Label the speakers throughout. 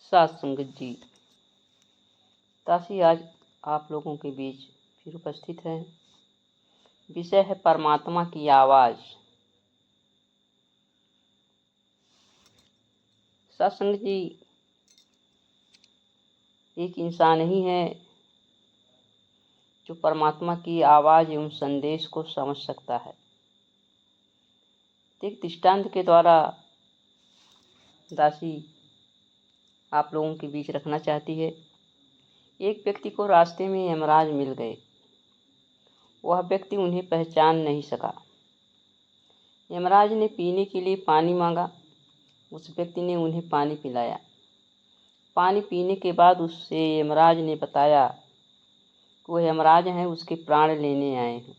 Speaker 1: सात संगत जी, ताशी आज आप लोगों के बीच फिर उपस्थित है। विषय है परमात्मा की आवाज़। सात संगत जी, एक इंसान ही है जो परमात्मा की आवाज़ एवं संदेश को समझ सकता है। एक दृष्टांत के द्वारा दासी आप लोगों के बीच रखना चाहती है। एक व्यक्ति को रास्ते में यमराज मिल गए। वह व्यक्ति उन्हें पहचान नहीं सका। यमराज ने पीने के लिए पानी मांगा। उस व्यक्ति ने उन्हें पानी पिलाया। पानी पीने के बाद उससे यमराज ने बताया कि वह यमराज हैं, उसके प्राण लेने आए हैं,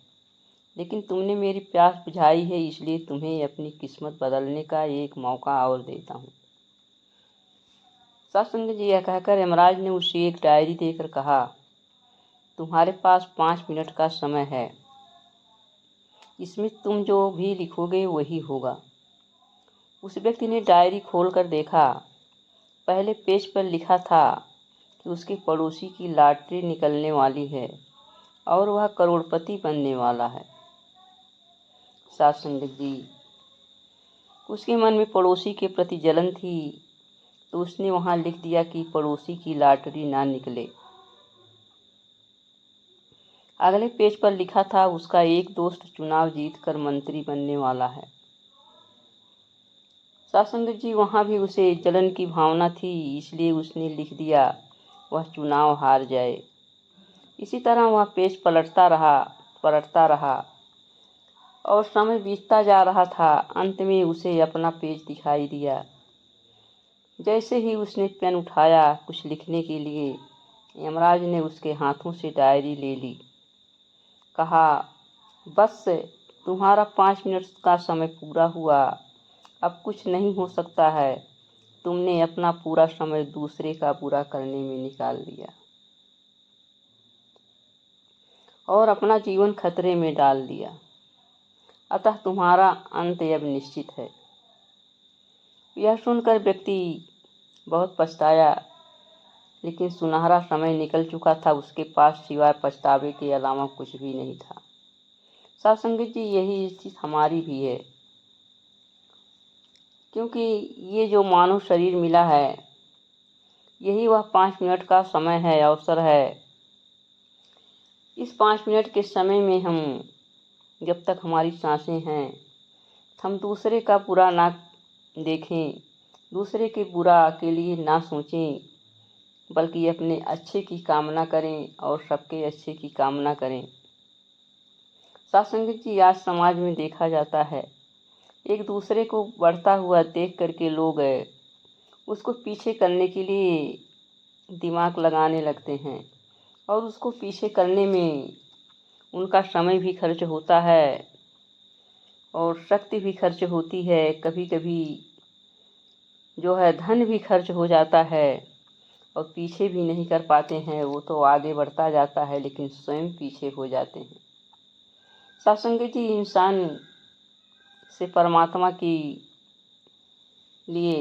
Speaker 1: लेकिन तुमने मेरी प्यास बुझाई है, इसलिए तुम्हें अपनी किस्मत बदलने का एक मौका और देता हूँ। सत्संग जी, यह कहकर यमराज ने उसे एक डायरी देकर कहा, तुम्हारे पास 5 मिनट का समय है, इसमें तुम जो भी लिखोगे वही होगा। उस व्यक्ति ने डायरी खोलकर देखा। पहले पेज पर लिखा था कि उसके पड़ोसी की लॉटरी निकलने वाली है और वह करोड़पति बनने वाला है। साथ संगत जी, उसके मन में पड़ोसी के प्रति जलन थी, तो उसने वहाँ लिख दिया कि पड़ोसी की लॉटरी ना निकले। अगले पेज पर लिखा था उसका एक दोस्त चुनाव जीतकर मंत्री बनने वाला है। सत्संग जी, वहाँ भी उसे जलन की भावना थी, इसलिए उसने लिख दिया वह चुनाव हार जाए। इसी तरह वह पेज पलटता रहा और समय बीतता जा रहा था। अंत में उसे अपना पेज दिखाई दिया। जैसे ही उसने पेन उठाया कुछ लिखने के लिए, यमराज ने उसके हाथों से डायरी ले ली। कहा, बस तुम्हारा 5 मिनट का समय पूरा हुआ, अब कुछ नहीं हो सकता है। तुमने अपना पूरा समय दूसरे का बुरा करने में निकाल दिया और अपना जीवन खतरे में डाल दिया, अतः तुम्हारा अंत अब निश्चित है। यह सुनकर व्यक्ति बहुत पछताया, लेकिन सुनहरा समय निकल चुका था। उसके पास सिवाय पछतावे के अलावा कुछ भी नहीं था। सत्संग जी, यही स्थिति हमारी भी है, क्योंकि ये जो मानव शरीर मिला है, यही वह 5 मिनट का समय है, अवसर है। इस 5 मिनट के समय में हम, जब तक हमारी सांसें हैं, हम दूसरे का बुरा ना देखें, दूसरे के बुरा के लिए ना सोचें, बल्कि अपने अच्छे की कामना करें और सबके अच्छे की कामना करें। सत्संग जी, आज समाज में देखा जाता है, एक दूसरे को बढ़ता हुआ देख करके लोग उसको पीछे करने के लिए दिमाग लगाने लगते हैं और उसको पीछे करने में उनका समय भी खर्च होता है और शक्ति भी खर्च होती है। कभी कभी जो है धन भी खर्च हो जाता है और पीछे भी नहीं कर पाते हैं। वो तो आगे बढ़ता जाता है, लेकिन स्वयं पीछे हो जाते हैं। सत्संग जी, इंसान से परमात्मा की लिए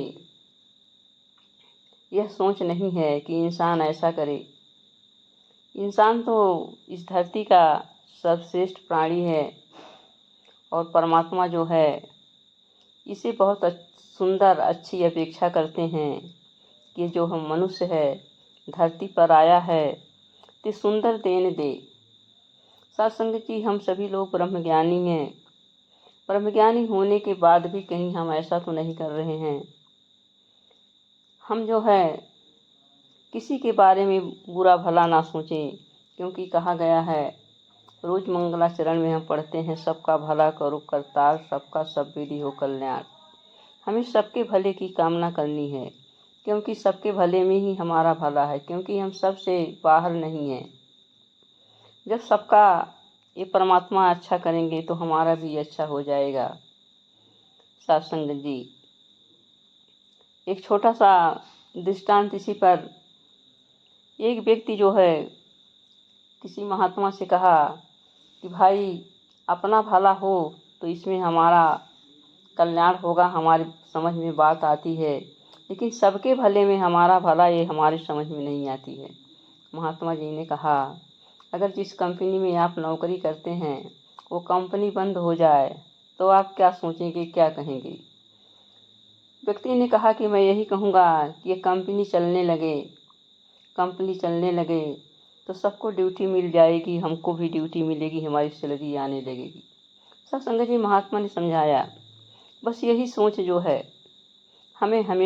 Speaker 1: यह सोच नहीं है कि इंसान ऐसा करे। इंसान तो इस धरती का सर्वश्रेष्ठ प्राणी है और परमात्मा जो है इसे बहुत सुंदर अच्छी अपेक्षा करते हैं कि जो हम मनुष्य है धरती पर आया है तो सुंदर देन दे। सत्संग जी, हम सभी लोग ब्रह्मज्ञानी हैं। ब्रह्मज्ञानी होने के बाद भी कहीं हम ऐसा तो नहीं कर रहे हैं। हम जो है किसी के बारे में बुरा भला ना सोचें, क्योंकि कहा गया है, रोज मंगलाचरण में हम पढ़ते हैं, सबका भला करो करतार, सबका सब विधि हो कल्याण। हमें सबके भले की कामना करनी है, क्योंकि सबके भले में ही हमारा भला है, क्योंकि हम सबसे बाहर नहीं हैं। जब सबका ये परमात्मा अच्छा करेंगे तो हमारा भी अच्छा हो जाएगा। सत्संग जी, एक छोटा सा दृष्टांत इसी पर। एक व्यक्ति जो है किसी महात्मा से कहा कि भाई, अपना भला हो तो इसमें हमारा कल्याण होगा, हमारी समझ में बात आती है। लेकिन सबके भले में हमारा भला ये हमारी समझ में नहीं आती है। महात्मा जी ने कहा, अगर जिस कंपनी में आप नौकरी करते हैं वो कंपनी बंद हो जाए तो आप क्या सोचेंगे, क्या कहेंगे? व्यक्ति ने कहा कि मैं यही कहूँगा कि ये कंपनी चलने लगे तो सबको ड्यूटी मिल जाएगी, हमको भी ड्यूटी मिलेगी, हमारी सैलरी आने लगेगी। सत्संग जी महात्मा ने समझाया, बस यही सोच जो है हमें हमेशा